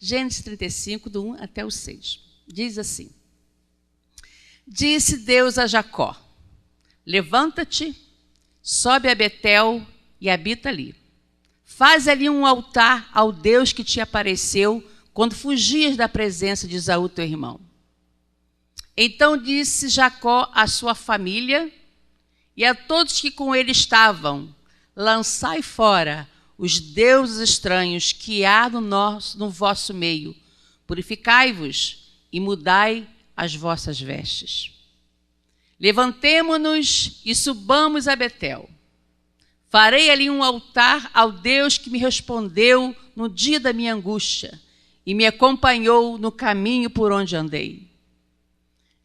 Gênesis 35, do 1 até o 6. Diz assim: Disse Deus a Jacó: Levanta-te, sobe a Betel e habita ali. Faz ali um altar ao Deus que te apareceu quando fugias da presença de Esaú, teu irmão. Então disse Jacó à sua família e a todos que com ele estavam: Lançai fora os deuses estranhos que há no vosso meio. Purificai-vos e mudai as vossas vestes. Levantemo-nos e subamos a Betel. Farei ali um altar ao Deus que me respondeu no dia da minha angústia e me acompanhou no caminho por onde andei.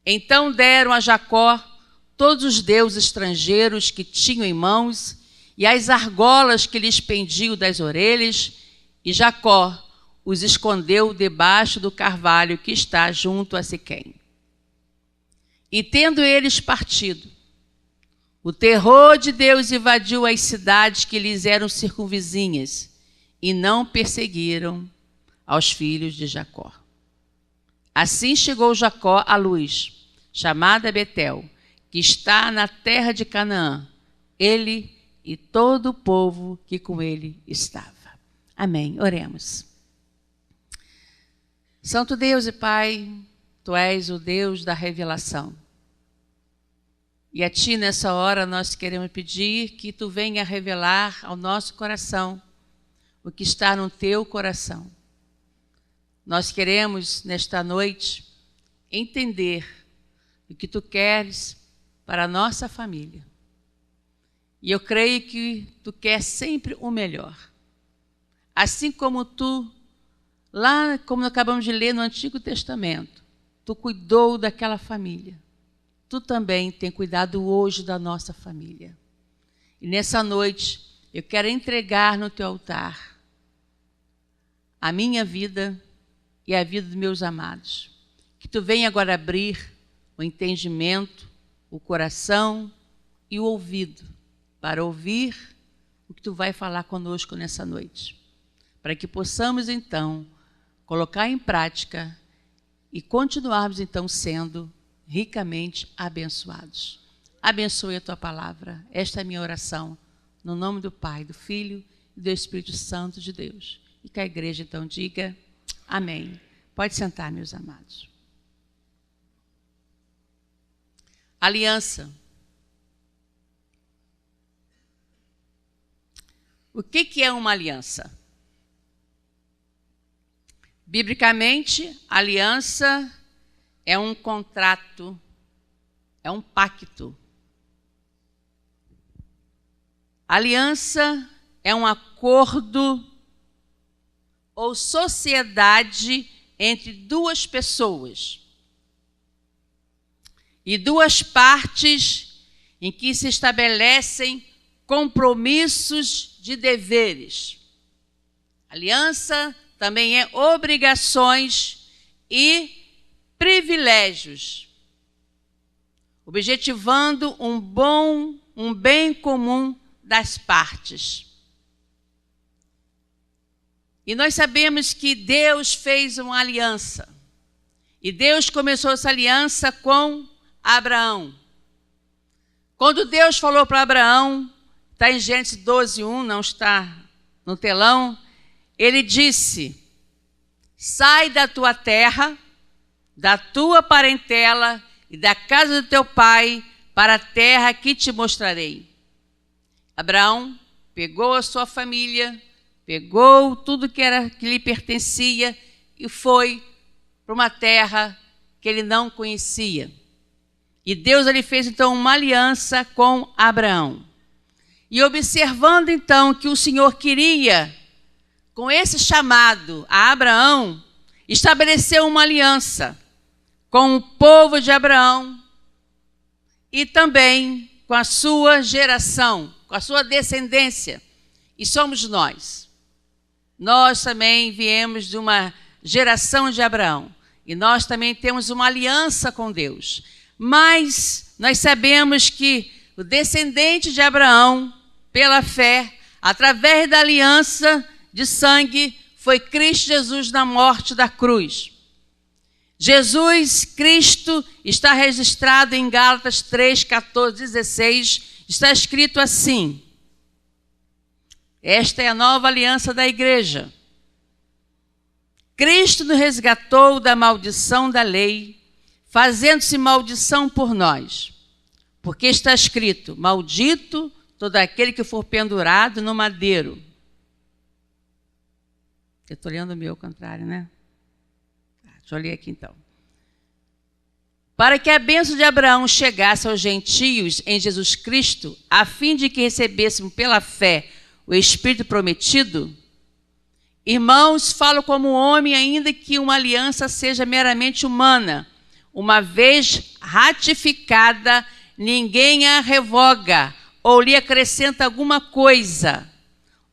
Então deram a Jacó todos os deuses estrangeiros que tinham em mãos e as argolas que lhes pendiam das orelhas, e Jacó os escondeu debaixo do carvalho que está junto a Siquém. E tendo eles partido, o terror de Deus invadiu as cidades que lhes eram circunvizinhas, e não perseguiram aos filhos de Jacó. Assim chegou Jacó à luz, chamada Betel, que está na terra de Canaã, ele e todo o povo que com ele estava. Amém. Oremos. Santo Deus e Pai, Tu és o Deus da revelação. E a Ti, nessa hora, nós queremos pedir que Tu venha revelar ao nosso coração o que está no Teu coração. Nós queremos, nesta noite, entender o que Tu queres para a nossa família. E eu creio que Tu queres sempre o melhor. Assim como Tu, lá como acabamos de ler no Antigo Testamento, Tu cuidou daquela família. Tu também tem cuidado hoje da nossa família. E nessa noite, eu quero entregar no Teu altar a minha vida e a vida dos meus amados. Que Tu venha agora abrir o entendimento, o coração e o ouvido para ouvir o que Tu vai falar conosco nessa noite. Para que possamos, então, colocar em prática e continuarmos, então, sendo ricamente abençoados. Abençoe a Tua palavra. Esta é a minha oração, no nome do Pai, do Filho e do Espírito Santo de Deus. E que a igreja, então, diga amém. Pode sentar, meus amados. Aliança. O que é uma aliança? Biblicamente, aliança é um contrato, é um pacto. Aliança é um acordo ou sociedade entre duas pessoas e duas partes em que se estabelecem compromissos de deveres. Aliança também é obrigações e privilégios, objetivando um bem comum das partes. E nós sabemos que Deus fez uma aliança. E Deus começou essa aliança com Abraão. Quando Deus falou para Abraão, está em Gênesis 12:1, não está no telão, Ele disse: sai da tua terra, da tua parentela e da casa do teu pai para a terra que te mostrarei. Abraão pegou a sua família, pegou tudo que lhe pertencia e foi para uma terra que ele não conhecia. E Deus ele fez então uma aliança com Abraão. E observando então que o Senhor queria, com esse chamado a Abraão, estabeleceu uma aliança com o povo de Abraão e também com a sua geração, com a sua descendência. E somos nós. Nós também viemos de uma geração de Abraão. E nós também temos uma aliança com Deus. Mas nós sabemos que o descendente de Abraão, pela fé, através da aliança de sangue, foi Cristo Jesus na morte da cruz. Jesus Cristo está registrado em Gálatas 3, 14, 16. Está escrito assim: esta é a nova aliança da igreja. Cristo nos resgatou da maldição da lei, fazendo-se maldição por nós. Porque está escrito: maldito todo aquele que for pendurado no madeiro. Eu estou lendo o meu ao contrário, né? Deixa eu ler aqui então. Para que a bênção de Abraão chegasse aos gentios em Jesus Cristo, a fim de que recebêssemos pela fé o Espírito prometido. Irmãos, falo como homem, ainda que uma aliança seja meramente humana. Uma vez ratificada, ninguém a revoga ou lhe acrescenta alguma coisa.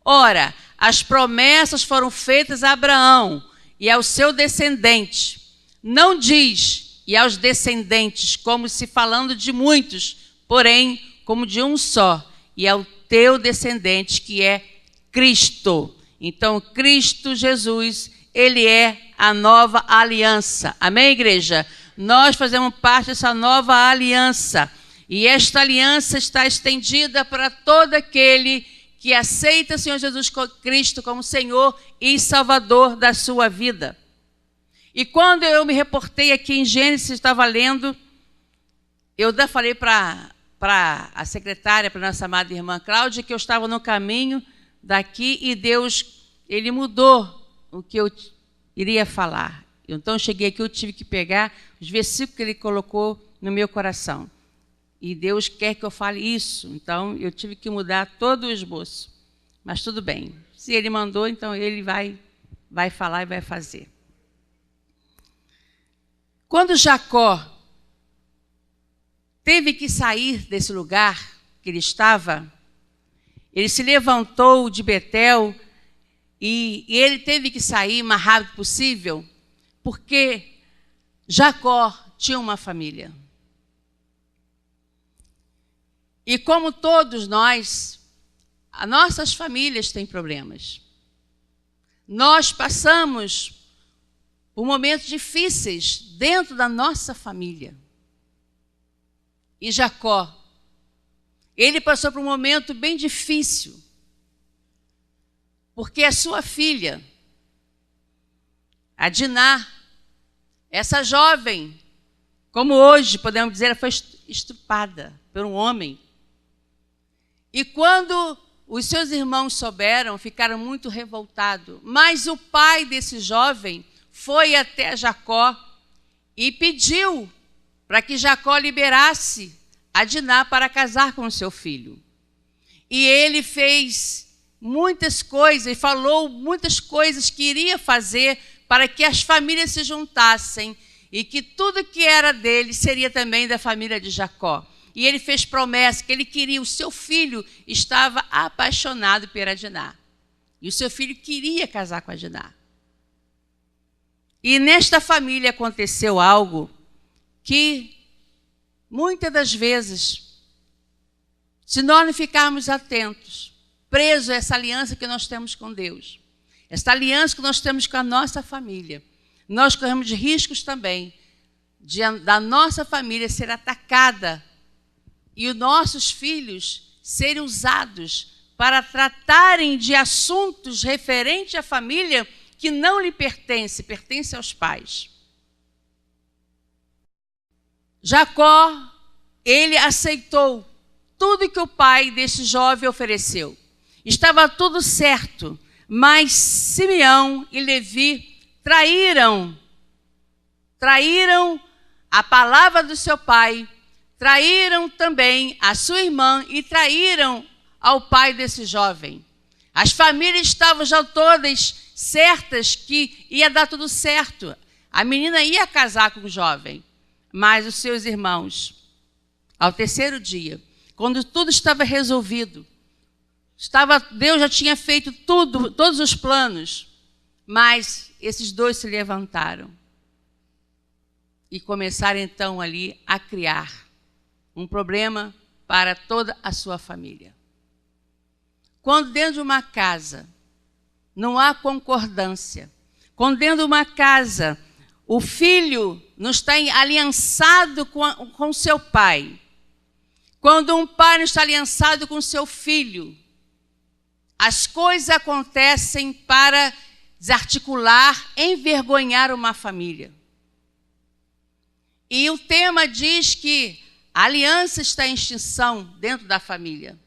Ora, as promessas foram feitas a Abraão e ao seu descendente. Não diz, e aos descendentes, como se falando de muitos, porém, como de um só, e ao teu descendente, que é Cristo. Então, Cristo Jesus, ele é a nova aliança. Amém, igreja? Nós fazemos parte dessa nova aliança. E esta aliança está estendida para todo aquele que aceita o Senhor Jesus Cristo como Senhor e Salvador da sua vida. E quando eu me reportei aqui em Gênesis, estava lendo, eu falei para a secretária, para a nossa amada irmã Cláudia, que eu estava no caminho daqui e Deus, ele mudou o que eu iria falar. Então, eu cheguei aqui, eu tive que pegar os versículos que ele colocou no meu coração. E Deus quer que eu fale isso. Então, eu tive que mudar todo o esboço. Mas tudo bem. Se ele mandou, então ele vai falar e vai fazer. Quando Jacó teve que sair desse lugar que ele estava, ele se levantou de Betel e ele teve que sair o mais rápido possível, porque Jacó tinha uma família. E como todos nós, as nossas famílias têm problemas. Nós passamos por momentos difíceis dentro da nossa família. E Jacó, ele passou por um momento bem difícil, porque a sua filha, a Diná, essa jovem, como hoje podemos dizer, ela foi estuprada por um homem. E quando os seus irmãos souberam, ficaram muito revoltados. Mas o pai desse jovem foi até Jacó e pediu para que Jacó liberasse a Diná para casar com o seu filho. E ele fez muitas coisas, falou muitas coisas que iria fazer para que as famílias se juntassem e que tudo que era dele seria também da família de Jacó. E ele fez promessa que ele queria, o seu filho estava apaixonado pela Diná. E o seu filho queria casar com a Diná. E nesta família aconteceu algo que, muitas das vezes, se nós não ficarmos atentos, presos a essa aliança que nós temos com Deus, essa aliança que nós temos com a nossa família, nós corremos riscos também da nossa família ser atacada e os nossos filhos serem usados para tratarem de assuntos referentes à família que não lhe pertence, pertence aos pais. Jacó, ele aceitou tudo que o pai desse jovem ofereceu. Estava tudo certo, mas Simeão e Levi traíram a palavra do seu pai, traíram também a sua irmã e traíram ao pai desse jovem. As famílias estavam já todas certas que ia dar tudo certo. A menina ia casar com o jovem, mas os seus irmãos, ao terceiro dia, quando tudo estava resolvido, Deus já tinha feito tudo, todos os planos, mas esses dois se levantaram e começaram então ali a criar um problema para toda a sua família. Quando dentro de uma casa não há concordância. Quando dentro de uma casa o filho não está aliançado com seu pai, quando um pai não está aliançado com seu filho, as coisas acontecem para desarticular, envergonhar uma família. E o tema diz que a aliança está em extinção dentro da família.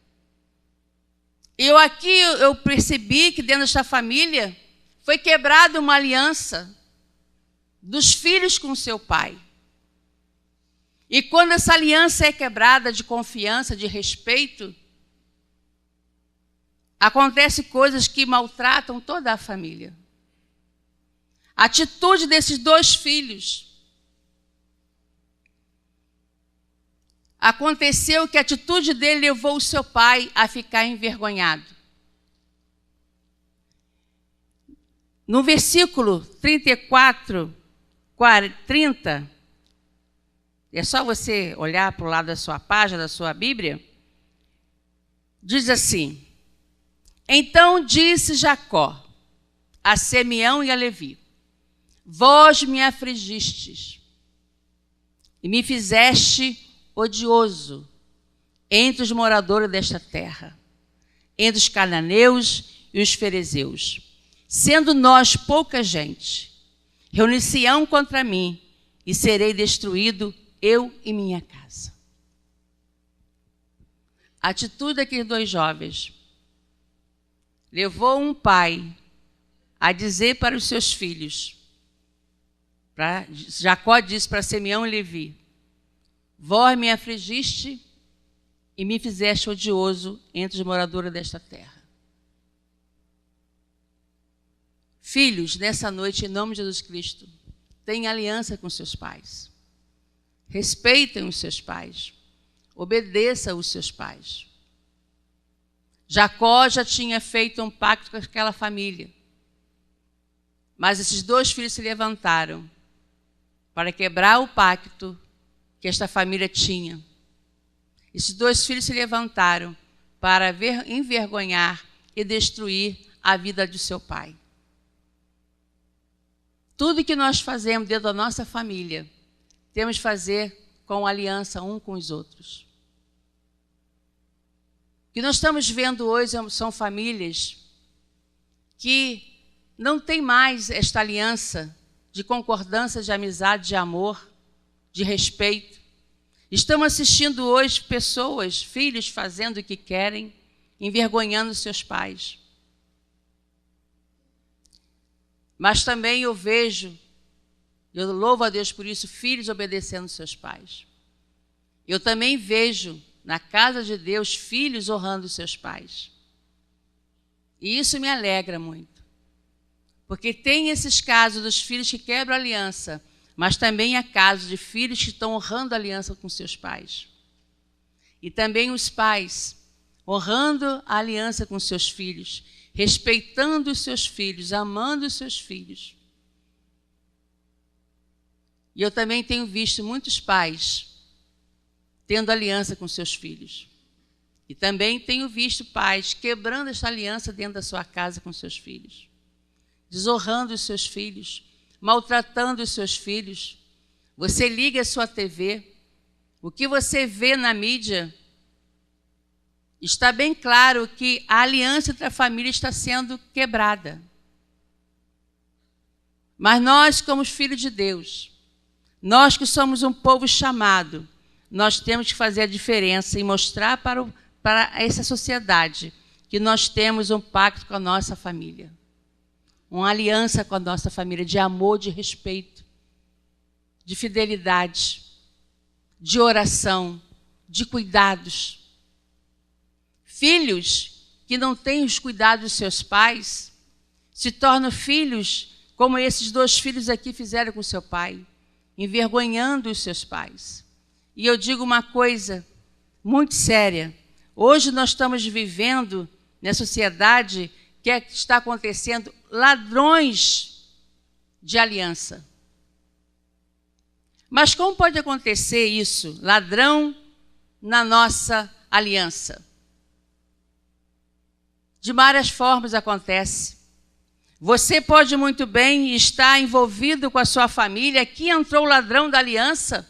Eu percebi que dentro desta família foi quebrada uma aliança dos filhos com seu pai. E quando essa aliança é quebrada de confiança, de respeito, acontecem coisas que maltratam toda a família. A atitude desses dois filhos. Aconteceu que a atitude dele levou o seu pai a ficar envergonhado. No versículo 34, 30, é só você olhar para o lado da sua página, da sua Bíblia, diz assim: então disse Jacó a Simeão e a Levi: vós me afligistes e me fizeste odioso entre os moradores desta terra, entre os cananeus e os ferezeus. Sendo nós pouca gente, reunir-se-ão contra mim e serei destruído eu e minha casa. A atitude daqueles dois jovens levou um pai a dizer para os seus filhos, Jacó disse para Simeão e Levi: vós me afligiste e me fizeste odioso entre os moradores desta terra. Filhos, nessa noite, em nome de Jesus Cristo, tenham aliança com seus pais. Respeitem os seus pais. Obedeçam os seus pais. Jacó já tinha feito um pacto com aquela família. Mas esses dois filhos se levantaram para quebrar o pacto que esta família tinha. Esses dois filhos se levantaram para envergonhar e destruir a vida de seu pai. Tudo que nós fazemos dentro da nossa família, temos que fazer com aliança um com os outros. O que nós estamos vendo hoje são famílias que não têm mais esta aliança de concordância, de amizade, de amor, de respeito. Estamos assistindo hoje pessoas, filhos, fazendo o que querem, envergonhando seus pais. Mas também eu vejo, eu louvo a Deus por isso, filhos obedecendo seus pais. Eu também vejo, na casa de Deus, filhos honrando seus pais. E isso me alegra muito. Porque tem esses casos dos filhos que quebram a aliança, mas também há casos de filhos que estão honrando a aliança com seus pais. E também os pais honrando a aliança com seus filhos, respeitando os seus filhos, amando os seus filhos. E eu também tenho visto muitos pais tendo aliança com seus filhos. E também tenho visto pais quebrando essa aliança dentro da sua casa com seus filhos, desonrando os seus filhos, maltratando os seus filhos. Você liga a sua TV, o que você vê na mídia, está bem claro que a aliança entre a família está sendo quebrada. Mas nós, como filhos de Deus, nós que somos um povo chamado, nós temos que fazer a diferença e mostrar para essa sociedade que nós temos um pacto com a nossa família. Uma aliança com a nossa família de amor, de respeito, de fidelidade, de oração, de cuidados. Filhos que não têm os cuidados dos seus pais se tornam filhos como esses dois filhos aqui fizeram com seu pai, envergonhando os seus pais. E eu digo uma coisa muito séria. Hoje nós estamos vivendo na sociedade que está acontecendo ladrões de aliança. Mas como pode acontecer isso, ladrão na nossa aliança? De várias formas acontece. Você pode muito bem estar envolvido com a sua família. Aqui entrou o ladrão da aliança.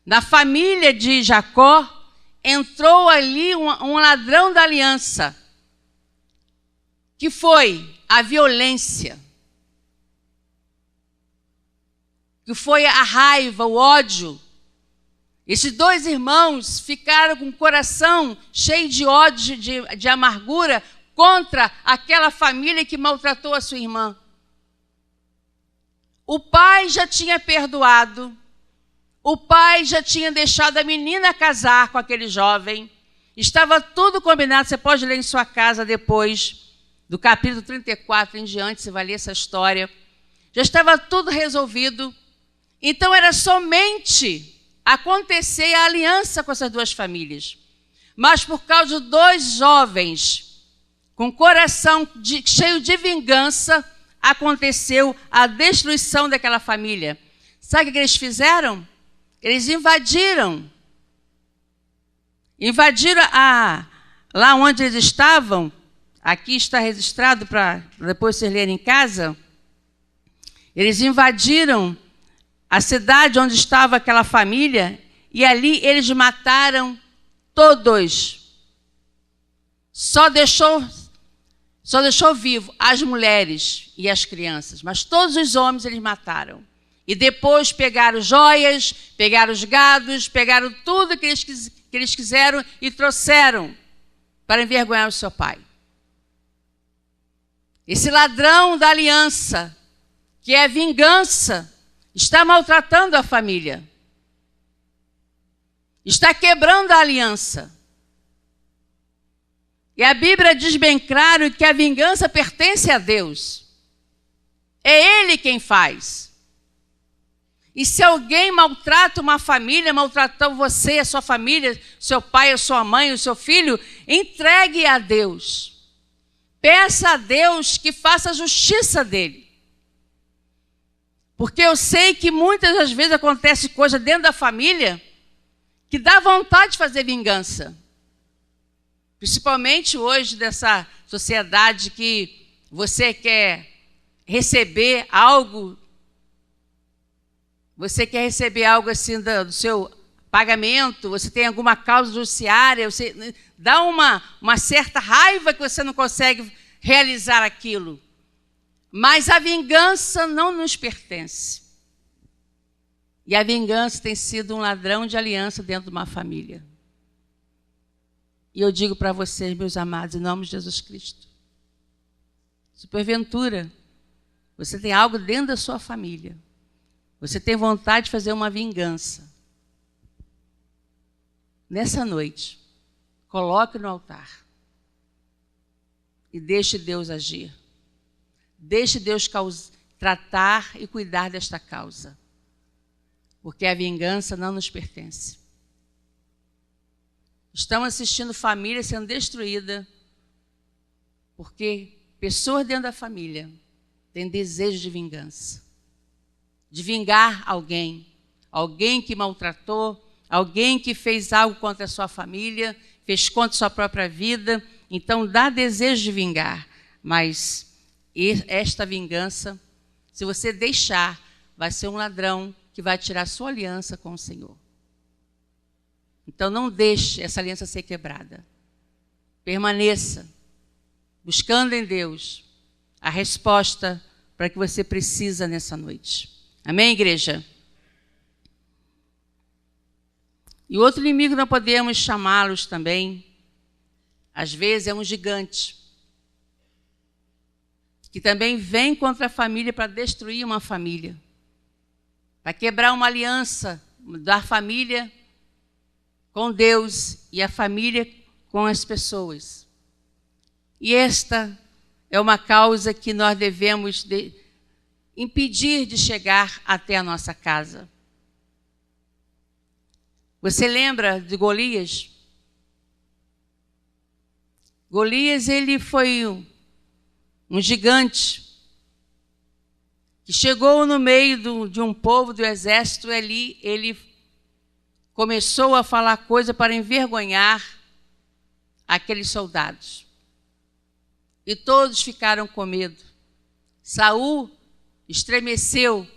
Na família de Jacó, entrou ali um ladrão da aliança, que foi a violência, que foi a raiva, o ódio. Esses dois irmãos ficaram com o coração cheio de ódio, de amargura, contra aquela família que maltratou a sua irmã. O pai já tinha perdoado, o pai já tinha deixado a menina casar com aquele jovem, estava tudo combinado. Você pode ler em sua casa depois, do capítulo 34 em diante, você vai ler essa história. Já estava tudo resolvido, então era somente acontecer a aliança com essas duas famílias. Mas por causa de dois jovens com coração cheio de vingança, aconteceu a destruição daquela família. Sabe o que eles fizeram? Eles invadiram lá onde eles estavam. Aqui está registrado para depois vocês lerem em casa. Eles invadiram a cidade onde estava aquela família e ali eles mataram todos. Só deixou vivo as mulheres e as crianças, mas todos os homens eles mataram. E depois pegaram joias, pegaram os gados, pegaram tudo que eles quiseram e trouxeram para envergonhar o seu pai. Esse ladrão da aliança, que é vingança, está maltratando a família. Está quebrando a aliança. E a Bíblia diz bem claro que a vingança pertence a Deus. É Ele quem faz. E se alguém maltrata uma família, maltratou você, a sua família, seu pai, a sua mãe, o seu filho, entregue a Deus. Peça a Deus que faça a justiça dele. Porque eu sei que muitas das vezes acontece coisa dentro da família que dá vontade de fazer vingança. Principalmente hoje, dessa sociedade que você quer receber algo, assim do seu pagamento, você tem alguma causa judiciária, você dá uma certa raiva que você não consegue realizar aquilo. Mas a vingança não nos pertence. E a vingança tem sido um ladrão de aliança dentro de uma família. E eu digo para vocês, meus amados, em nome de Jesus Cristo, se porventura você tem algo dentro da sua família, você tem vontade de fazer uma vingança, nessa noite, coloque no altar e deixe Deus agir. Deixe Deus tratar e cuidar desta causa, porque a vingança não nos pertence. Estamos assistindo família sendo destruída porque pessoas dentro da família têm desejo de vingança, de vingar alguém que maltratou, alguém que fez algo contra a sua família, fez contra a sua própria vida. Então dá desejo de vingar, mas esta vingança, se você deixar, vai ser um ladrão que vai tirar sua aliança com o Senhor. Então não deixe essa aliança ser quebrada. Permaneça buscando em Deus a resposta para que você precisa nessa noite. Amém, igreja? E outro inimigo nós podemos chamá-los também, às vezes é um gigante, que também vem contra a família para destruir uma família, para quebrar uma aliança da família com Deus e a família com as pessoas. E esta é uma causa que nós devemos impedir de chegar até a nossa casa. Você lembra de Golias? Golias, ele foi um gigante que chegou no meio de um povo, do exército, ali ele começou a falar coisa para envergonhar aqueles soldados. E todos ficaram com medo. Saul estremeceu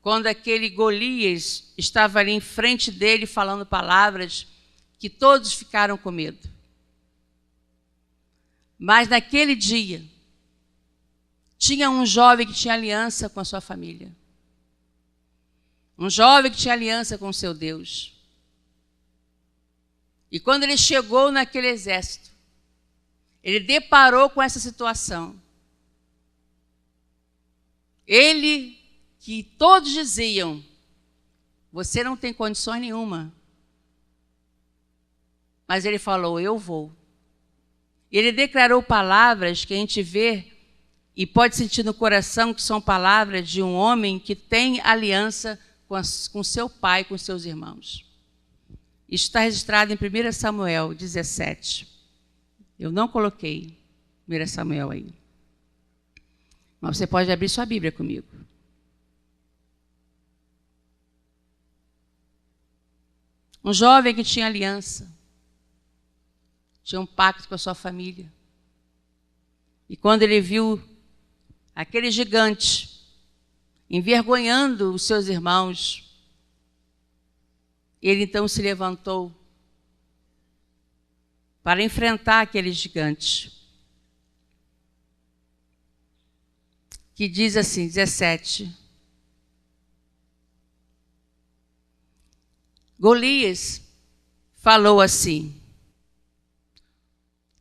quando aquele Golias estava ali em frente dele falando palavras que todos ficaram com medo. Mas naquele dia, tinha um jovem que tinha aliança com a sua família. Um jovem que tinha aliança com o seu Deus. E quando ele chegou naquele exército, ele deparou com essa situação. Ele, que todos diziam, você não tem condições nenhuma. Mas ele falou, eu vou. Ele declarou palavras que a gente vê e pode sentir no coração que são palavras de um homem que tem aliança com seu pai, com seus irmãos. Isso está registrado em 1 Samuel 17. Eu não coloquei 1 Samuel aí. Mas você pode abrir sua Bíblia comigo. Um jovem que tinha aliança. Tinha um pacto com a sua família. E quando ele viu aquele gigante envergonhando os seus irmãos, ele então se levantou para enfrentar aquele gigante. Que diz assim, 17. Golias falou assim.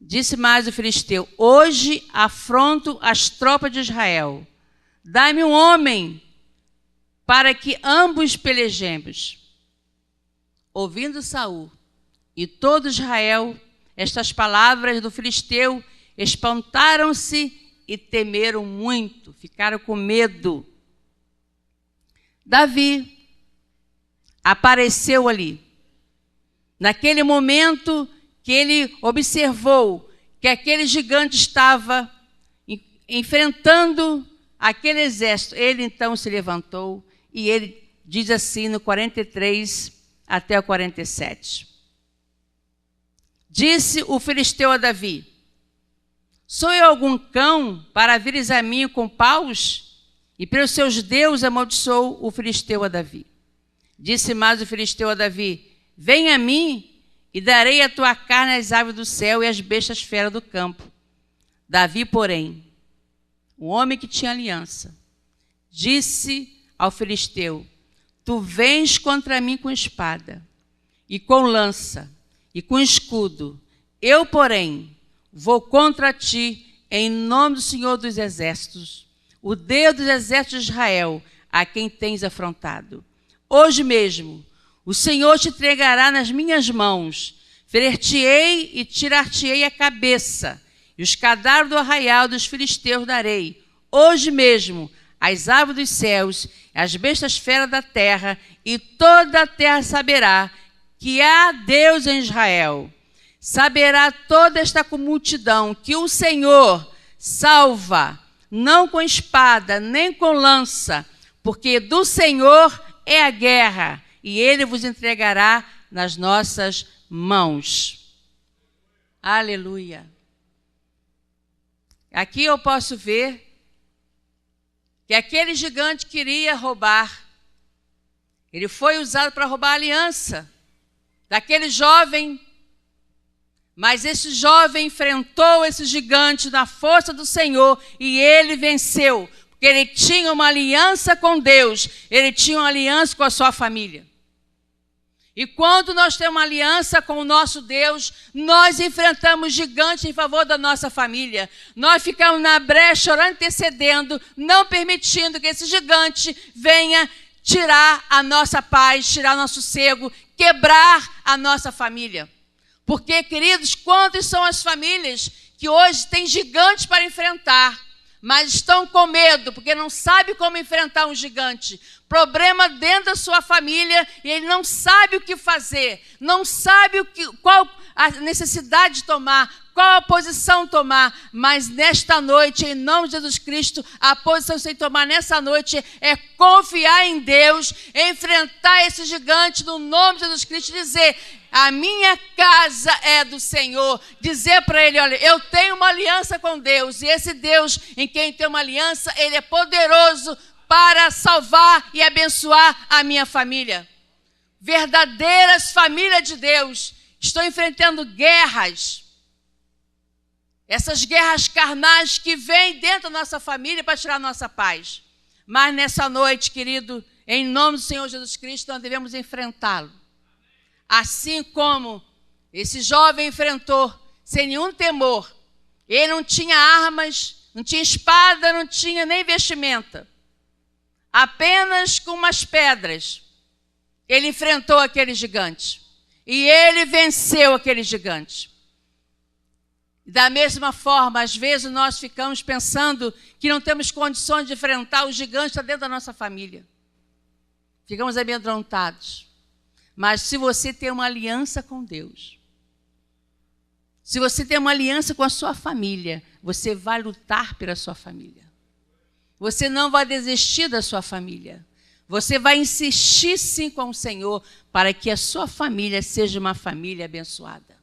Disse mais o filisteu, hoje afronto as tropas de Israel. Dai-me um homem para que ambos pelejemos. Ouvindo Saul e todo Israel estas palavras do filisteu, espantaram-se e temeram muito, ficaram com medo. Davi apareceu ali. Naquele momento que ele observou que aquele gigante estava enfrentando aquele exército, ele então se levantou e ele diz assim no 43 até o 47. Disse o filisteu a Davi, sou eu algum cão para vires a mim com paus? E pelos seus deuses amaldiçoou o filisteu a Davi. Disse mais o filisteu a Davi, vem a mim e darei a tua carne às aves do céu e às bestas feras do campo. Davi, porém, o homem que tinha aliança, disse ao filisteu, tu vens contra mim com espada, e com lança, e com escudo. Eu, porém, vou contra ti em nome do Senhor dos Exércitos, o Deus dos exércitos de Israel, a quem tens afrontado. Hoje mesmo, o Senhor te entregará nas minhas mãos, ferir-te-ei e tirar-te-ei a cabeça, e os cadáveres do arraial dos filisteus darei. Hoje mesmo, as aves dos céus, as bestas feras da terra, e toda a terra saberá que há Deus em Israel. Saberá toda esta multidão que o Senhor salva, não com espada, nem com lança, porque do Senhor é a guerra, e ele vos entregará nas nossas mãos. Aleluia. Aqui eu posso ver que aquele gigante queria roubar. Ele foi usado para roubar a aliança daquele jovem, mas esse jovem enfrentou esse gigante na força do Senhor e ele venceu, porque ele tinha uma aliança com Deus, ele tinha uma aliança com a sua família. E quando nós temos uma aliança com o nosso Deus, nós enfrentamos gigantes em favor da nossa família. Nós ficamos na brecha, orando, intercedendo, não permitindo que esse gigante venha tirar a nossa paz, tirar nosso sossego, quebrar a nossa família. Porque, queridos, quantas são as famílias que hoje têm gigantes para enfrentar, mas estão com medo, porque não sabem como enfrentar um gigante. Problema dentro da sua família e ele não sabe o que fazer, não sabe qual a necessidade de tomar, qual a posição tomar, mas nesta noite, em nome de Jesus Cristo, a posição que você tem que tomar nessa noite é confiar em Deus, enfrentar esse gigante no nome de Jesus Cristo e dizer: a minha casa é do Senhor. Dizer para ele: olha, eu tenho uma aliança com Deus, e esse Deus em quem tem uma aliança, ele é poderoso para salvar e abençoar a minha família. Verdadeiras famílias de Deus estão enfrentando guerras. Essas guerras carnais que vêm dentro da nossa família para tirar a nossa paz. Mas nessa noite, querido, em nome do Senhor Jesus Cristo, nós devemos enfrentá-lo. Assim como esse jovem enfrentou, sem nenhum temor. Ele não tinha armas, não tinha espada, não tinha nem vestimenta. Apenas com umas pedras, ele enfrentou aquele gigante. E ele venceu aquele gigante. Da mesma forma, às vezes nós ficamos pensando que não temos condições de enfrentar o gigante que está dentro da nossa família. Ficamos amedrontados. Mas se você tem uma aliança com Deus, se você tem uma aliança com a sua família, você vai lutar pela sua família. Você não vai desistir da sua família. Você vai insistir sim com o Senhor para que a sua família seja uma família abençoada.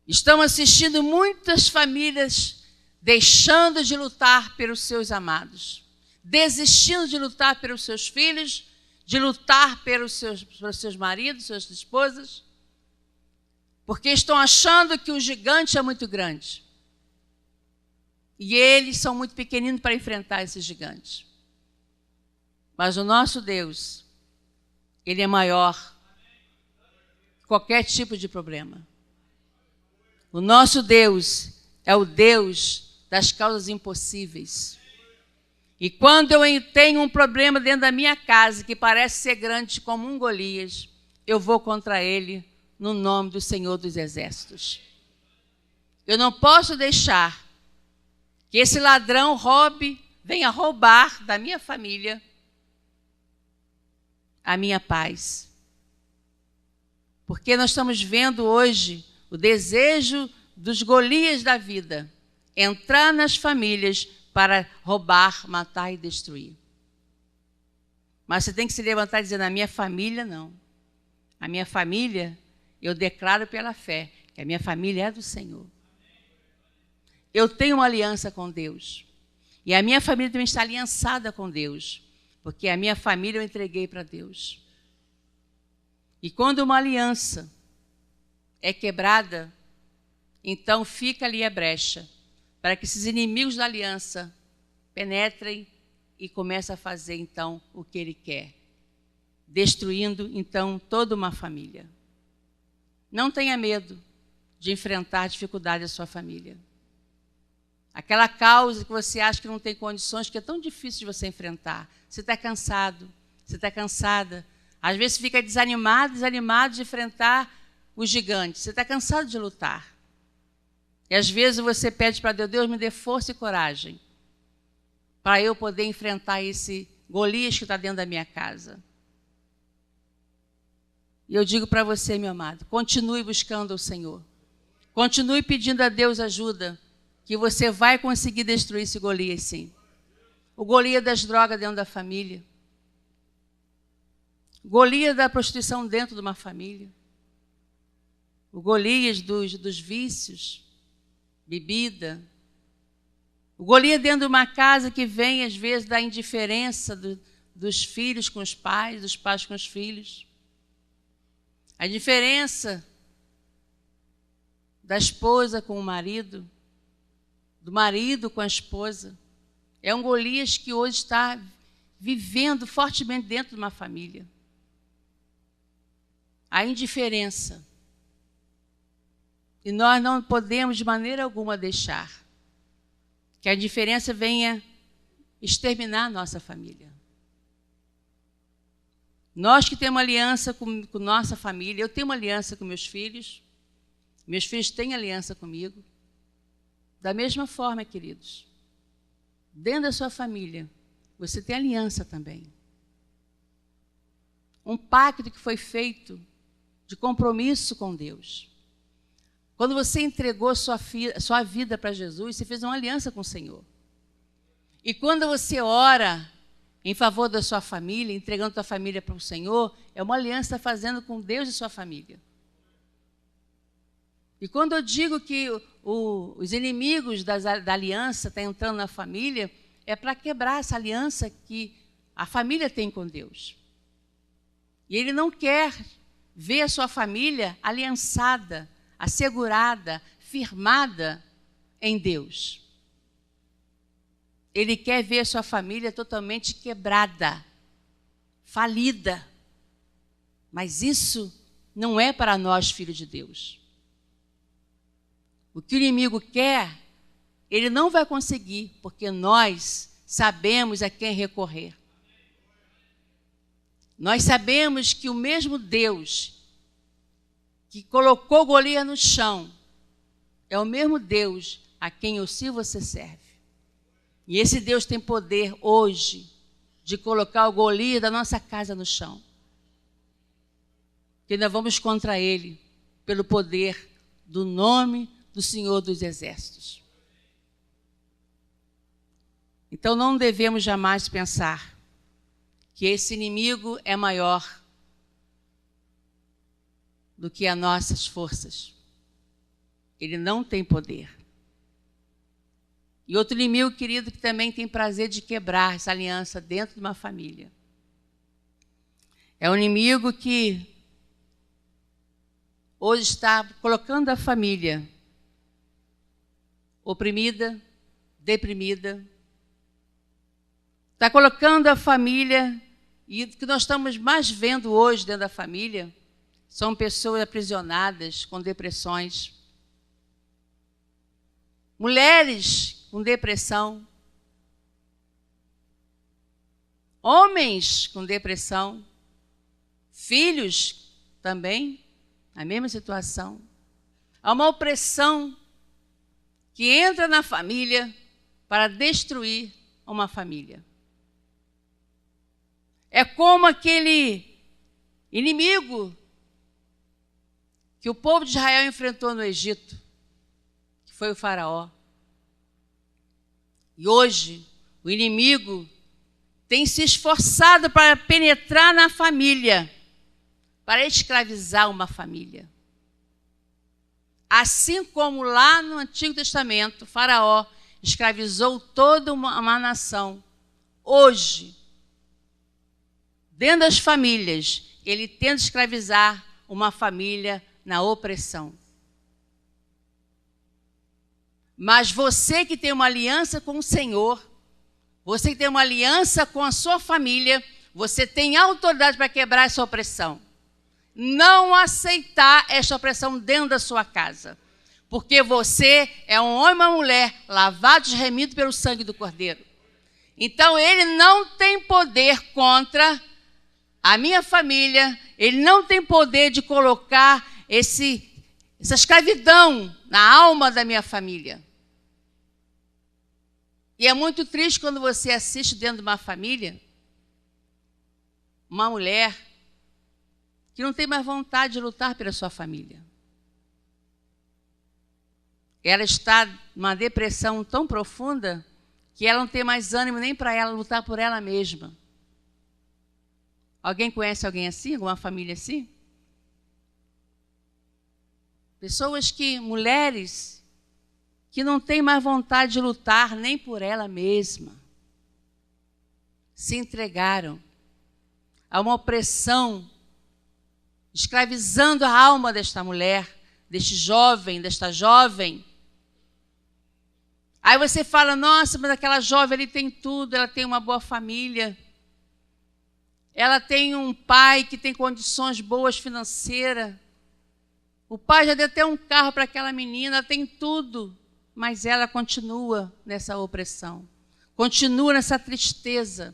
Estamos assistindo muitas famílias deixando de lutar pelos seus amados, desistindo de lutar pelos seus filhos, de lutar pelos seus maridos, suas esposas, porque estão achando que o gigante é muito grande. E eles são muito pequeninos para enfrentar esses gigantes. Mas o nosso Deus, ele é maior que qualquer tipo de problema. O nosso Deus é o Deus das causas impossíveis. E quando eu tenho um problema dentro da minha casa que parece ser grande como um Golias, eu vou contra ele no nome do Senhor dos Exércitos. Eu não posso deixar que esse ladrão venha roubar da minha família a minha paz. Porque nós estamos vendo hoje o desejo dos Golias da vida entrar nas famílias para roubar, matar e destruir. Mas você tem que se levantar e dizer: na minha família, não. A minha família, eu declaro pela fé que a minha família é do Senhor. Eu tenho uma aliança com Deus. E a minha família também está aliançada com Deus. Porque a minha família eu entreguei para Deus. E quando uma aliança é quebrada, então fica ali a brecha para que esses inimigos da aliança penetrem e comecem a fazer então o que ele quer, destruindo então toda uma família. Não tenha medo de enfrentar a dificuldade da sua família. Aquela causa que você acha que não tem condições, que é tão difícil de você enfrentar. Você está cansado, você está cansada. Às vezes fica desanimado de enfrentar os gigantes. Você está cansado de lutar. E às vezes você pede para Deus: Deus, me dê força e coragem para eu poder enfrentar esse Golias que está dentro da minha casa. E eu digo para você, meu amado, continue buscando o Senhor. Continue pedindo a Deus ajuda, que você vai conseguir destruir esse Golias, sim. O Golias das drogas dentro da família. O Golias da prostituição dentro de uma família. O Golias dos vícios, bebida. O Golias dentro de uma casa que vem, às vezes, da indiferença dos filhos com os pais, dos pais com os filhos. A diferença da esposa com o marido, do marido com a esposa. É um Golias que hoje está vivendo fortemente dentro de uma família. A indiferença. E nós não podemos de maneira alguma deixar que a indiferença venha exterminar a nossa família. Nós que temos aliança com nossa família, eu tenho uma aliança com meus filhos têm aliança comigo. Da mesma forma, queridos, dentro da sua família, você tem aliança também. Um pacto que foi feito de compromisso com Deus. Quando você entregou sua vida para Jesus, você fez uma aliança com o Senhor. E quando você ora em favor da sua família, entregando sua família para o Senhor, é uma aliança fazendo com Deus e sua família. E quando eu digo que os inimigos da aliança estão entrando na família, é para quebrar essa aliança que a família tem com Deus. E ele não quer ver a sua família aliançada, assegurada, firmada em Deus. Ele quer ver a sua família totalmente quebrada, falida. Mas isso não é para nós, filhos de Deus. O que o inimigo quer, ele não vai conseguir, porque nós sabemos a quem recorrer. Nós sabemos que o mesmo Deus que colocou Golias no chão é o mesmo Deus a quem eu e você serve. E esse Deus tem poder hoje de colocar o Golias da nossa casa no chão. Que nós vamos contra ele pelo poder do nome do Senhor dos Exércitos. Então não devemos jamais pensar que esse inimigo é maior do que as nossas forças. Ele não tem poder. E outro inimigo, querido, que também tem prazer de quebrar essa aliança dentro de uma família. É um inimigo que hoje está colocando a família oprimida, deprimida. Está colocando a família, e o que nós estamos mais vendo hoje dentro da família são pessoas aprisionadas com depressões. Mulheres com depressão. Homens com depressão. Filhos também, na mesma situação. Há uma opressão que entra na família para destruir uma família. É como aquele inimigo que o povo de Israel enfrentou no Egito, que foi o faraó. E hoje, o inimigo tem se esforçado para penetrar na família, para escravizar uma família. Assim como lá no Antigo Testamento, o faraó escravizou toda uma nação. Hoje, dentro das famílias, ele tenta escravizar uma família na opressão. Mas você que tem uma aliança com o Senhor, você que tem uma aliança com a sua família, você tem autoridade para quebrar essa opressão. Não aceitar essa opressão dentro da sua casa. Porque você é um homem e uma mulher lavados e remidos pelo sangue do Cordeiro. Então ele não tem poder contra a minha família, ele não tem poder de colocar essa escravidão na alma da minha família. E é muito triste quando você assiste dentro de uma família uma mulher que não tem mais vontade de lutar pela sua família. Ela está numa depressão tão profunda que ela não tem mais ânimo nem para ela lutar por ela mesma. Alguém conhece alguém assim? Alguma família assim? Mulheres que não têm mais vontade de lutar nem por ela mesma. Se entregaram a uma opressão, escravizando a alma desta mulher, deste jovem, desta jovem. Aí você fala, nossa, mas aquela jovem ali tem tudo, ela tem uma boa família. Ela tem um pai que tem condições boas financeiras. O pai já deu até um carro para aquela menina, ela tem tudo. Mas ela continua nessa opressão. Continua nessa tristeza.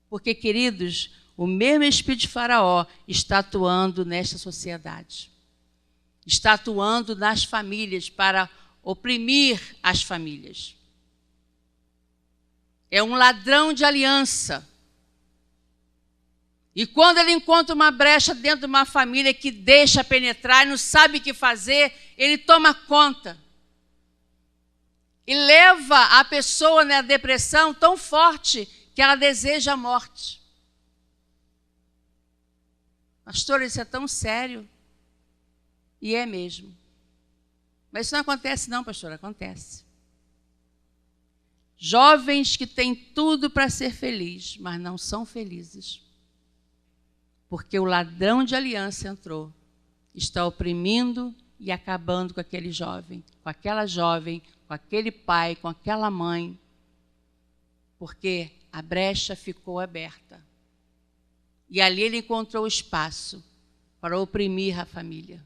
Porque, queridos, o mesmo espírito de Faraó está atuando nesta sociedade. Está atuando nas famílias para oprimir as famílias. É um ladrão de aliança. E quando ele encontra uma brecha dentro de uma família que deixa penetrar e não sabe o que fazer, ele toma conta. E leva a pessoa na depressão tão forte que ela deseja a morte. Pastor, isso é tão sério. E é mesmo. Mas isso não acontece não, pastor, acontece. Jovens que têm tudo para ser felizes, mas não são felizes. Porque o ladrão de aliança entrou, está oprimindo e acabando com aquele jovem, com aquela jovem, com aquele pai, com aquela mãe, porque a brecha ficou aberta. E ali ele encontrou espaço para oprimir a família.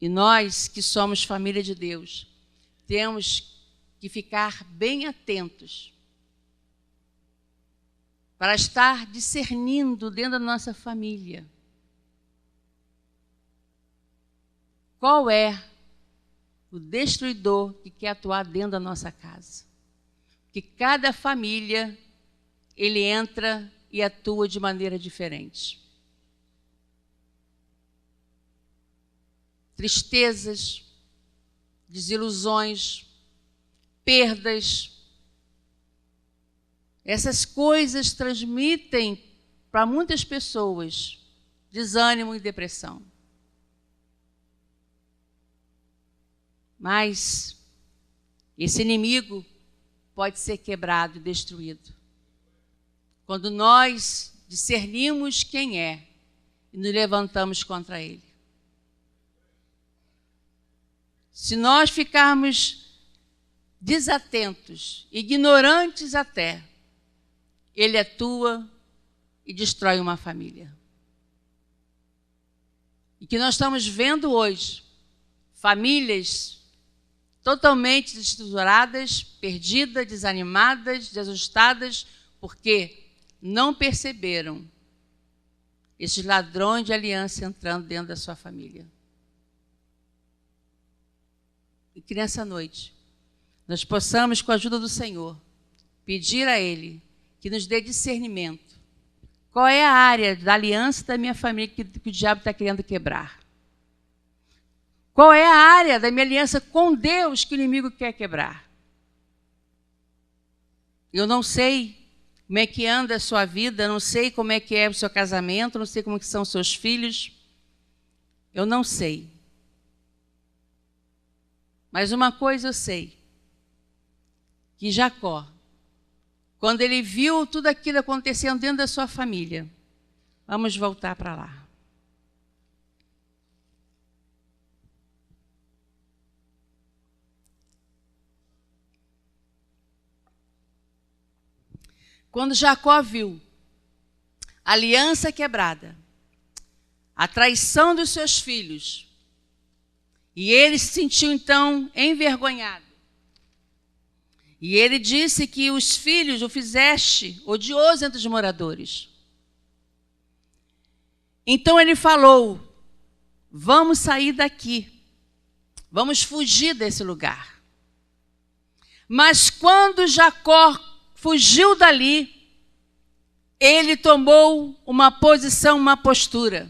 E nós, que somos família de Deus, temos que ficar bem atentos para estar discernindo dentro da nossa família qual é o destruidor que quer atuar dentro da nossa casa. Porque cada família, ele entra e atua de maneira diferente. Tristezas, desilusões, perdas. Essas coisas transmitem para muitas pessoas desânimo e depressão. Mas esse inimigo pode ser quebrado e destruído quando nós discernimos quem é e nos levantamos contra ele. Se nós ficarmos desatentos, ignorantes até, ele atua e destrói uma família. E que nós estamos vendo hoje, famílias totalmente desestruturadas, perdidas, desanimadas, desajustadas, porque não perceberam esses ladrões de aliança entrando dentro da sua família. E que nessa noite nós possamos, com a ajuda do Senhor, pedir a Ele que nos dê discernimento. Qual é a área da aliança da minha família que o diabo está querendo quebrar? Qual é a área da minha aliança com Deus que o inimigo quer quebrar? Eu não sei como é que anda a sua vida, não sei como é que é o seu casamento, não sei como que são os seus filhos. Eu não sei. Mas uma coisa eu sei, que Jacó, quando ele viu tudo aquilo acontecendo dentro da sua família, vamos voltar para lá. Quando Jacó viu a aliança quebrada, a traição dos seus filhos, e ele se sentiu então envergonhado. E ele disse que os filhos o fizeste odioso entre os moradores. Então ele falou: vamos sair daqui, vamos fugir desse lugar. Mas quando Jacó fugiu dali, ele tomou uma posição, uma postura.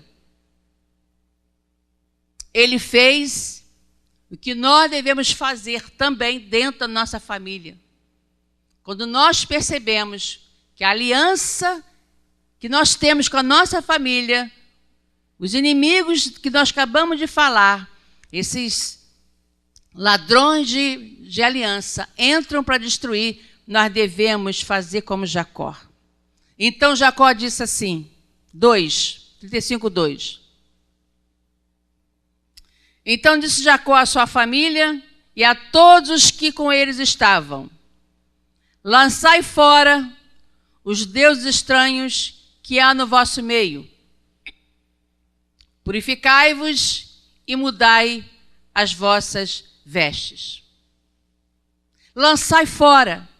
Ele fez o que nós devemos fazer também dentro da nossa família. Quando nós percebemos que a aliança que nós temos com a nossa família, os inimigos que nós acabamos de falar, esses ladrões de aliança entram para destruir, nós devemos fazer como Jacó. Então Jacó disse assim, 35:2. Então disse Jacó à sua família e a todos os que com eles estavam: lançai fora os deuses estranhos que há no vosso meio. Purificai-vos e mudai as vossas vestes. Lançai fora.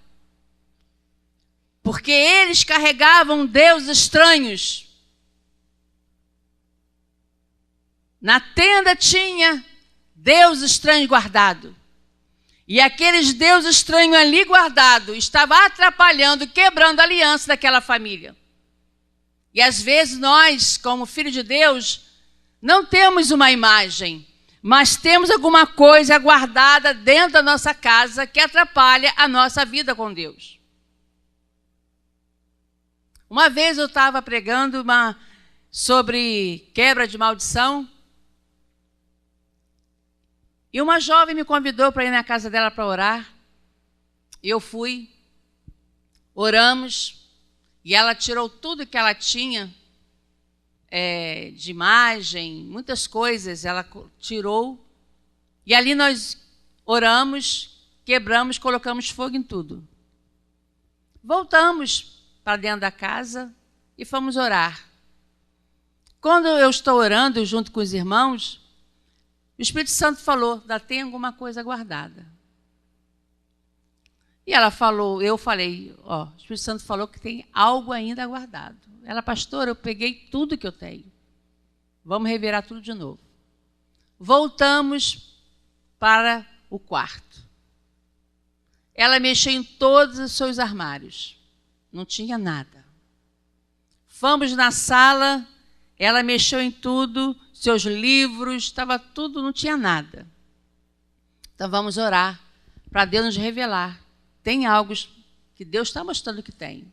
Porque eles carregavam deuses estranhos. Na tenda tinha Deus estranho guardado. E aqueles deuses estranhos ali guardados estavam atrapalhando, quebrando a aliança daquela família. E às vezes nós, como filho de Deus, não temos uma imagem, mas temos alguma coisa guardada dentro da nossa casa que atrapalha a nossa vida com Deus. Uma vez eu estava pregando sobre quebra de maldição, e uma jovem me convidou para ir na casa dela para orar. Eu fui, oramos, e ela tirou tudo que ela tinha de imagem, muitas coisas ela tirou. E ali nós oramos, quebramos, colocamos fogo em tudo. Voltamos para dentro da casa e fomos orar. Quando eu estou orando junto com os irmãos, o Espírito Santo falou, ainda tem alguma coisa guardada. E ela falou, eu falei, ó, o Espírito Santo falou que tem algo ainda guardado. Ela, pastora, eu peguei tudo que eu tenho. Vamos revirar tudo de novo. Voltamos para o quarto. Ela mexeu em todos os seus armários. Não tinha nada. Fomos na sala, ela mexeu em tudo, seus livros, estava tudo, não tinha nada. Então vamos orar para Deus nos revelar. Tem algo que Deus está mostrando que tem.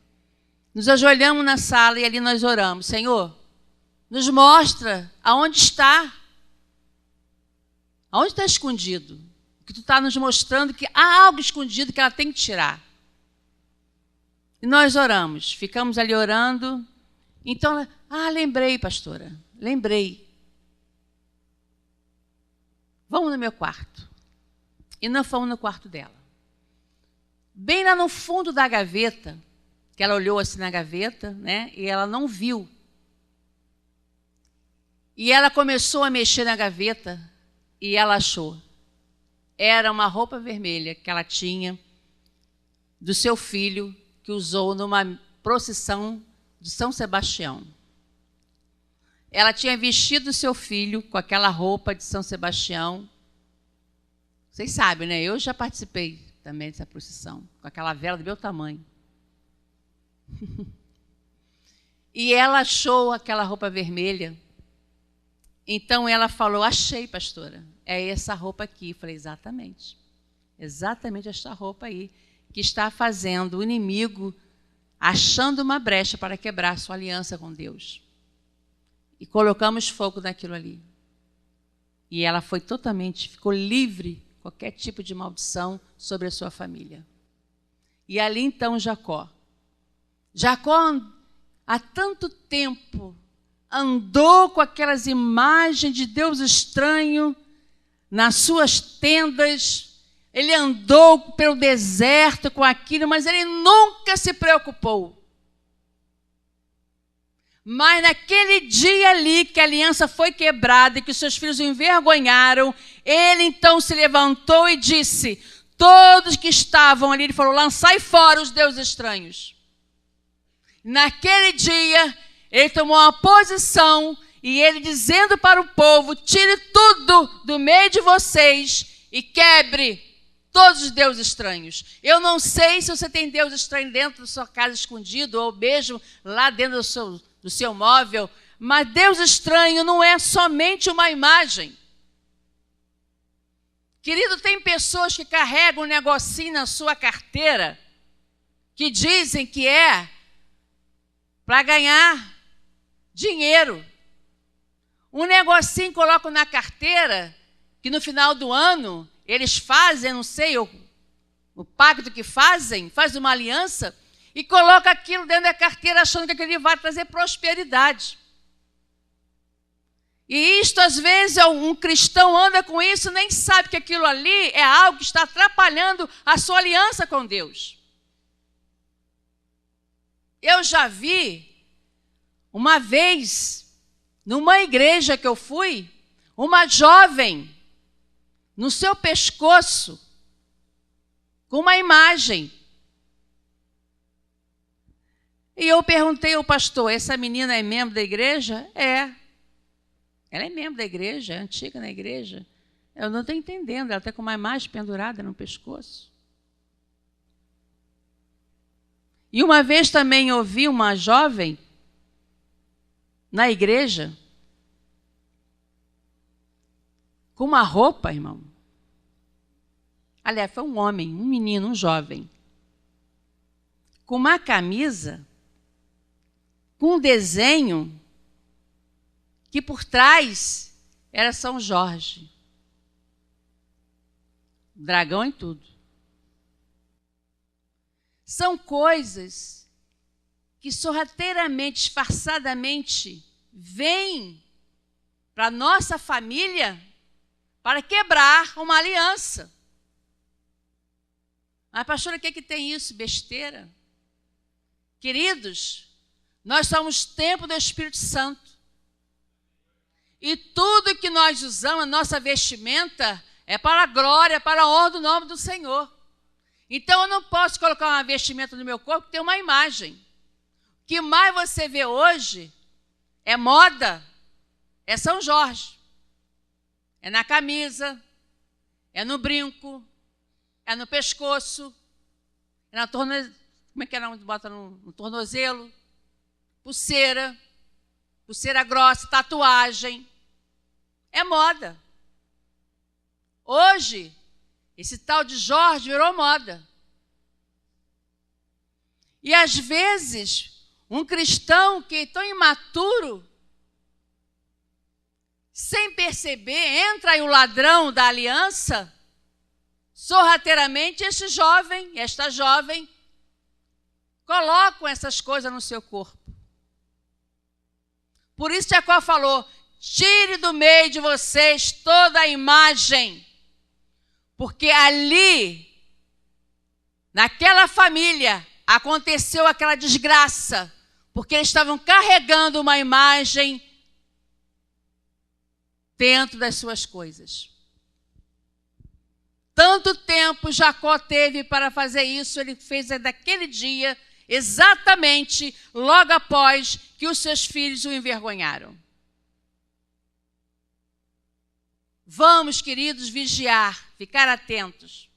Nos ajoelhamos na sala e ali nós oramos. Senhor, nos mostra aonde está. Aonde está escondido? Que tu está nos mostrando que há algo escondido que ela tem que tirar. E nós oramos, ficamos ali orando. Então, lembrei, pastora, lembrei. Vamos no meu quarto. E nós fomos no quarto dela. Bem lá no fundo da gaveta, que ela olhou assim na gaveta, né? E ela não viu. E ela começou a mexer na gaveta e ela achou. Era uma roupa vermelha que ela tinha do seu filho, que usou numa procissão de São Sebastião. Ela tinha vestido seu filho com aquela roupa de São Sebastião. Vocês sabem, né? Eu já participei também dessa procissão, com aquela vela do meu tamanho. E ela achou aquela roupa vermelha. Então ela falou, achei, pastora, é essa roupa aqui. Eu falei, exatamente. Exatamente esta roupa aí, que está fazendo o inimigo achando uma brecha para quebrar sua aliança com Deus. E colocamos fogo naquilo ali. E ela foi ficou livre de qualquer tipo de maldição sobre a sua família. E ali então Jacó, há tanto tempo, andou com aquelas imagens de Deus estranho nas suas tendas. Ele andou pelo deserto com aquilo, mas ele nunca se preocupou. Mas naquele dia ali que a aliança foi quebrada e que os seus filhos o envergonharam, ele então se levantou e disse, todos que estavam ali, ele falou, lançai fora os deuses estranhos. Naquele dia, ele tomou uma posição e ele dizendo para o povo, tire tudo do meio de vocês e quebre todos os deuses estranhos. Eu não sei se você tem deus estranho dentro da sua casa escondido ou mesmo lá dentro do seu móvel, mas Deus estranho não é somente uma imagem. Querido, tem pessoas que carregam um negocinho na sua carteira que dizem que é para ganhar dinheiro. Um negocinho colocam na carteira que no final do ano eles fazem, não sei, o pacto que fazem, faz uma aliança e coloca aquilo dentro da carteira achando que aquilo vai trazer prosperidade. E isto, às vezes, um cristão anda com isso e nem sabe que aquilo ali é algo que está atrapalhando a sua aliança com Deus. Eu já vi, uma vez, numa igreja que eu fui, uma jovem no seu pescoço, com uma imagem. E eu perguntei ao pastor, essa menina é membro da igreja? É. Ela é membro da igreja, é antiga na igreja. Eu não estou entendendo, ela está com uma imagem pendurada no pescoço. E uma vez também ouvi uma jovem na igreja, com uma roupa, irmão. Aliás, foi um homem, um menino, um jovem, com uma camisa, com um desenho, que por trás era São Jorge. Dragão em tudo. São coisas que sorrateiramente, disfarçadamente, vêm para a nossa família para quebrar uma aliança. Mas, pastora, o que é que tem isso? Besteira. Queridos, nós somos templo do Espírito Santo. E tudo que nós usamos, a nossa vestimenta, é para a glória, para a honra do nome do Senhor. Então, eu não posso colocar uma vestimenta no meu corpo que tem uma imagem. O que mais você vê hoje é moda, é São Jorge. É na camisa, é no brinco, é no pescoço, é na tornozelo, como é que é onde bota no tornozelo, pulseira grossa, tatuagem. É moda. Hoje, esse tal de Jorge virou moda. E às vezes, um cristão que é tão imaturo, sem perceber, entra aí o ladrão da aliança, sorrateiramente esta jovem, colocam essas coisas no seu corpo. Por isso Jacó falou, tire do meio de vocês toda a imagem, porque ali, naquela família, aconteceu aquela desgraça, porque eles estavam carregando uma imagem dentro das suas coisas. Tanto tempo Jacó teve para fazer isso, ele fez daquele dia, exatamente logo após que os seus filhos o envergonharam. Vamos, queridos, vigiar, ficar atentos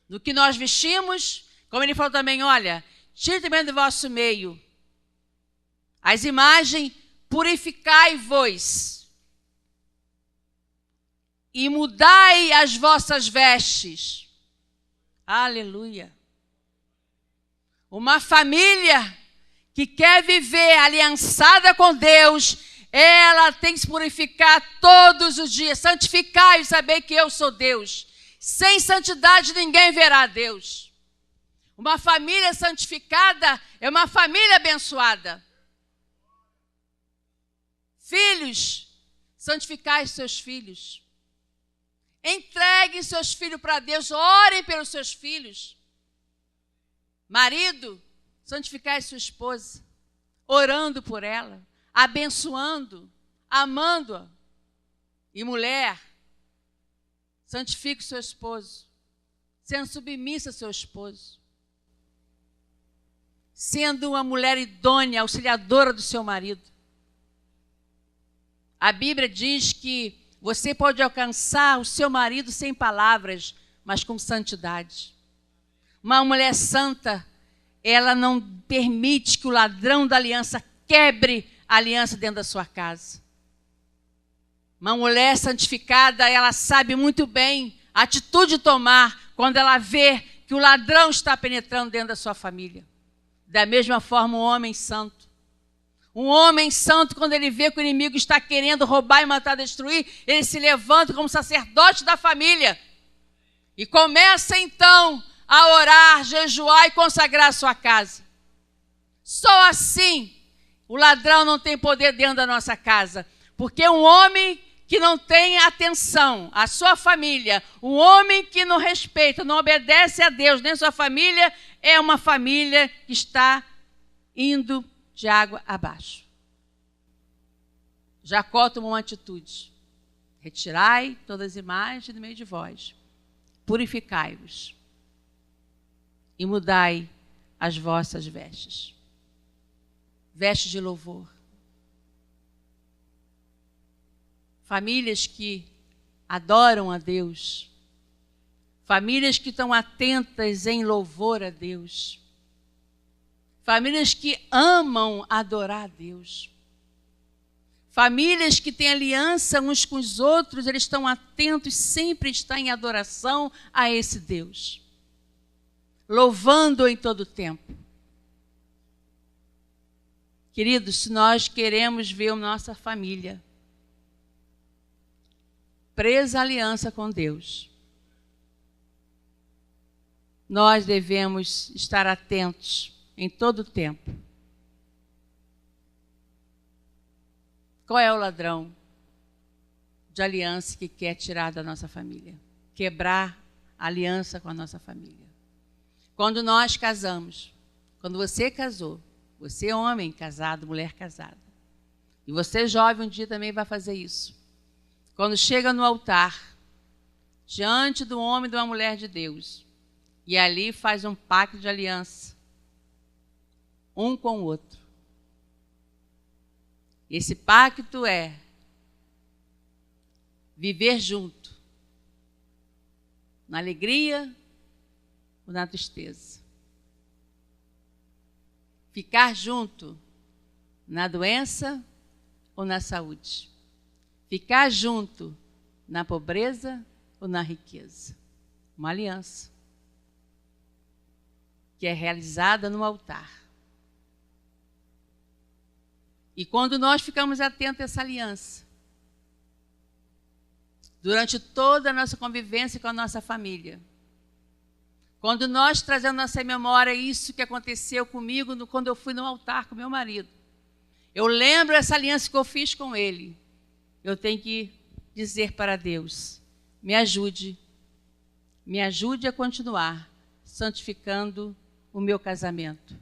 no que nós vestimos, como ele falou também, olha, tire também do vosso meio as imagens, purificai-vos e mudai as vossas vestes. Aleluia. Uma família que quer viver aliançada com Deus, ela tem que se purificar todos os dias. Santificai e saber que eu sou Deus. Sem santidade ninguém verá Deus. Uma família santificada é uma família abençoada. Filhos, santificai seus filhos. Entreguem seus filhos para Deus, orem pelos seus filhos. Marido, santificai sua esposa, orando por ela, abençoando, amando-a. E mulher, santifique o seu esposo, sendo submissa ao seu esposo, sendo uma mulher idônea, auxiliadora do seu marido. A Bíblia diz que você pode alcançar o seu marido sem palavras, mas com santidade. Uma mulher santa, ela não permite que o ladrão da aliança quebre a aliança dentro da sua casa. Uma mulher santificada, ela sabe muito bem a atitude de tomar quando ela vê que o ladrão está penetrando dentro da sua família. Da mesma forma, um homem santo. Um homem santo, quando ele vê que o inimigo está querendo roubar e matar, destruir, ele se levanta como sacerdote da família e começa então a orar, jejuar e consagrar a sua casa. Só assim o ladrão não tem poder dentro da nossa casa, porque um homem que não tem atenção à sua família, um homem que não respeita, não obedece a Deus nem a sua família, é uma família que está indo de água abaixo. Jacó tomou uma atitude. Retirai todas as imagens do meio de vós. Purificai-vos. E mudai as vossas vestes. Vestes de louvor. Famílias que adoram a Deus. Famílias que estão atentas em louvor a Deus. Famílias que amam adorar a Deus. Famílias que têm aliança uns com os outros, eles estão atentos, sempre estão em adoração a esse Deus, louvando-o em todo o tempo. Queridos, se nós queremos ver a nossa família presa à aliança com Deus, nós devemos estar atentos em todo o tempo. Qual é o ladrão de aliança que quer tirar da nossa família? Quebrar a aliança com a nossa família. Quando nós casamos, quando você casou, você homem casado, mulher casada, e você jovem um dia também vai fazer isso. Quando chega no altar, diante do homem e de uma mulher de Deus, e ali faz um pacto de aliança, um com o outro. Esse pacto é viver junto, na alegria ou na tristeza. Ficar junto na doença ou na saúde. Ficar junto na pobreza ou na riqueza. Uma aliança que é realizada no altar. E quando nós ficamos atentos a essa aliança, durante toda a nossa convivência com a nossa família, quando nós trazemos à nossa memória isso que aconteceu comigo quando eu fui no altar com meu marido, eu lembro essa aliança que eu fiz com ele, eu tenho que dizer para Deus, me ajude a continuar santificando o meu casamento.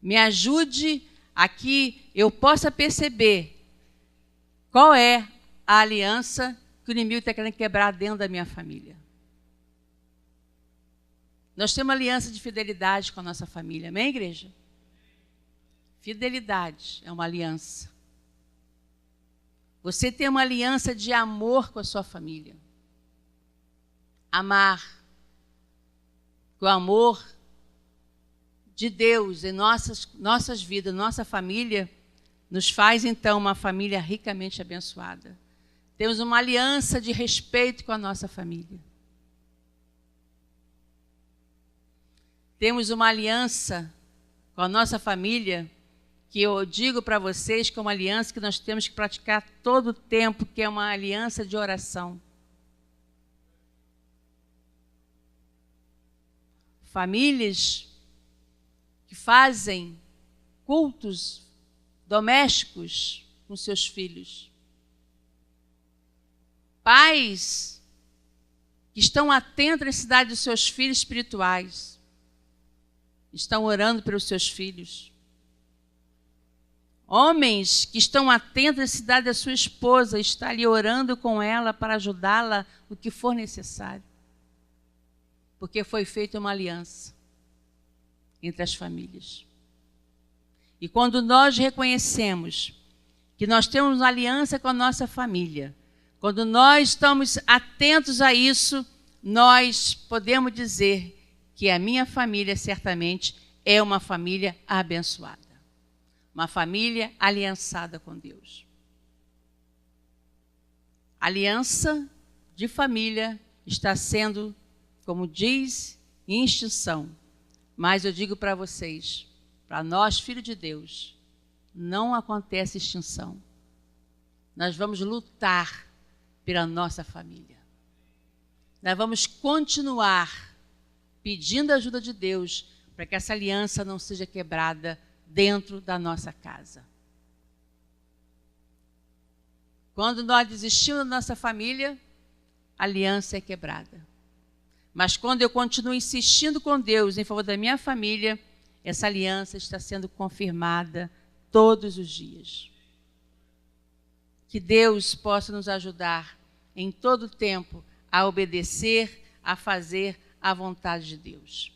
Me ajude a que eu possa perceber qual é a aliança que o inimigo está querendo quebrar dentro da minha família. Nós temos uma aliança de fidelidade com a nossa família, amém, igreja? Fidelidade é uma aliança. Você tem uma aliança de amor com a sua família. Amar. O amor de Deus em nossas vidas, nossa família, nos faz então uma família ricamente abençoada. Temos uma aliança de respeito com a nossa família. Temos uma aliança com a nossa família, que eu digo para vocês que é uma aliança que nós temos que praticar todo o tempo, que é uma aliança de oração. Famílias que fazem cultos domésticos com seus filhos. Pais que estão atentos à necessidade dos seus filhos espirituais. Estão orando pelos seus filhos. Homens que estão atentos à necessidade da sua esposa, está ali orando com ela para ajudá-la o que for necessário. Porque foi feita uma aliança entre as famílias. E quando nós reconhecemos que nós temos uma aliança com a nossa família, quando nós estamos atentos a isso, nós podemos dizer que a minha família certamente é uma família abençoada. Uma família aliançada com Deus. Aliança de família está sendo, como diz, em extinção. Mas eu digo para vocês, para nós, filhos de Deus, não acontece extinção. Nós vamos lutar pela nossa família. Nós vamos continuar pedindo a ajuda de Deus para que essa aliança não seja quebrada dentro da nossa casa. Quando nós desistimos da nossa família, a aliança é quebrada. Mas quando eu continuo insistindo com Deus em favor da minha família, essa aliança está sendo confirmada todos os dias. Que Deus possa nos ajudar em todo o tempo a obedecer, a fazer a vontade de Deus.